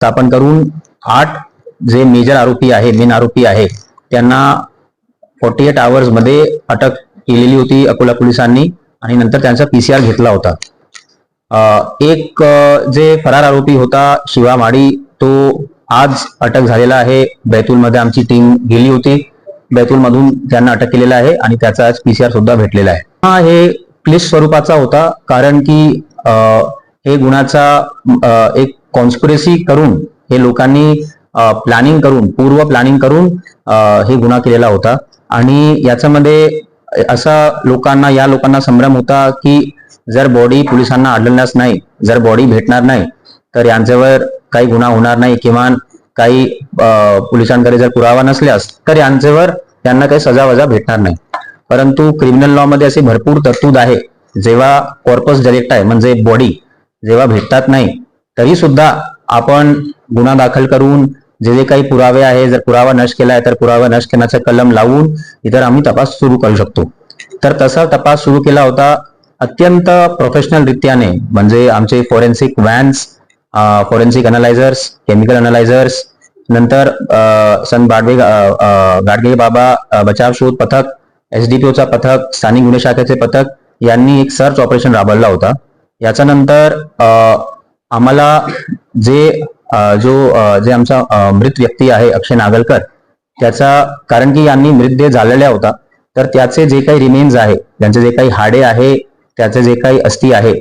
स्थापन करून 8 जे मेजर आरोपी आहे, मेन आरोपी आहे, त्यांना 48 आवर्स मध्ये अटक केलेली होती अकोला पोलिसांनी आणि नंतर त्यांचा PCR घेतला होता. एक जे फरार आरोपी होता शिवा माडी, तो आज अटक झालेला आहे. बैतूलमध्ये आमची टीम गेली होती. बैतूलमधून त्यांना अटक केलेला आहे आणि त्याचा आज PCR सुद्धा भेटलेला आहे. हा हे क्लिष्ट स्वरूपाचा होता, कारण की हे गुन्ह्याचा एक कॉन्स्पिरसी करून हे लोकांनी प्लॅनिंग करून, पूर्व प्लॅनिंग करून हे गुन्हा केलेला होता. आणि याच्यामध्ये असा या लोकांना संभ्रम होता की जर बॉडी पोलिसांना आढळल्यास नाही, जर बॉडी भेटणार नाही तर यांच्यावर काही गुन्हा होणार नाही, किंवा काही पोलिसांकडे जर पुरावा नसल्यास तर यांच्यावर त्यांना काही सजा वजा भेटणार नाही. परंतु क्रिमिनल लॉ मध्ये असे भरपूर तरतूद आहे, जेव्हा कॉर्पस डेलिक्ट म्हणजे बॉडी जेव्हा भेटतात नाही तरी सुद्धा आपण गुन्हा दाखल करून जे काही पुरावे आहे, जर पुरावा नष्ट केला आहे तर पुरावा नष्ट करण्याचा कलम लावून इतर आम्ही तपास सुरू करू शकतो. तर तसा तपास सुरू केला होता अत्यंत प्रोफेशनल रित्याने. म्हणजे आमचे फॉरेन्सिक व्हॅन्स, फॉरेन्सिक अनालायझर्स, केमिकल अनालायझर्स, नंतर संत गाडगे बाबा बचाव शोध पथक, SDPOचा पथक, स्थानिक गुन्हे शाखेचे पथक यांनी एक सर्च ऑपरेशन राबवला होता. याच्यानंतर आम्हाला जे आमचा मृत व्यक्ती आहे अक्षय नागलकर, त्याचा, कारण की यांनी मृतदेह जाळलेला होता, तर त्याचे जे काही रिमेन्स आहे, त्यांचे जे काही हाडे आहे, त्याचे जे काही अस्थी आहे,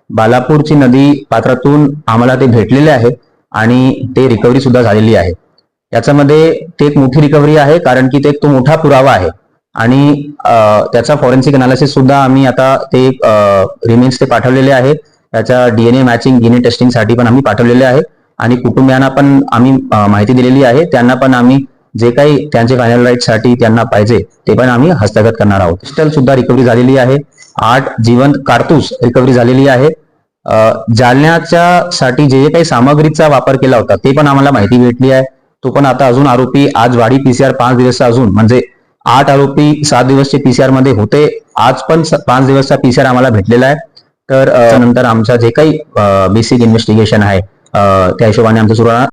बालापूरची नदी पात्रातून आम्हाला ते भेटलेले आहे आणि ते रिकव्हरी सुद्धा झालेली आहे. याच्यामध्ये ते एक मोठी रिकव्हरी आहे, कारण की ते तो मोठा पुरावा आहे आणि त्याचा फॉरेन्सिक अनालिसिस सुद्धा आम्ही आता ते रिमेन्स ते पाठवलेले आहे. त्याच्या DNA मॅचिंग, DNA टेस्टिंग साठी पण आम्ही पाठवलेले आहे आणि कुटुंबियांना पण आम्ही माहिती दिलेली आहे. त्यांना पण आम्ही जे काही त्यांचे फायनल राईट साठी त्यांना पाहिजे ते पण आम्ही हस्तगत करणार आहोत. पिस्टल सुद्धा रिकव्हरी झालेली आहे. 8 जिवंत कारतूस रिकव्हरी झालेली आहे. जाळण्याच्या साठी जे काही सामग्रीचा वापर केला होता ते पण आम्हाला माहिती भेटली आहे. तो पण आता अजून आरोपी आज वाढी PCR 5 दिवस अजून, म्हणजे 8 आरोपी 7 दिवसचे PCR मध्ये होते, आज पण 5 दिवसचा PCR आम्हाला भेटलेला आहे. तर नंतर आमचा जे काही बेसिक इन्व्हेस्टिगेशन आहे त्या हिशोबाने आमचं सुरू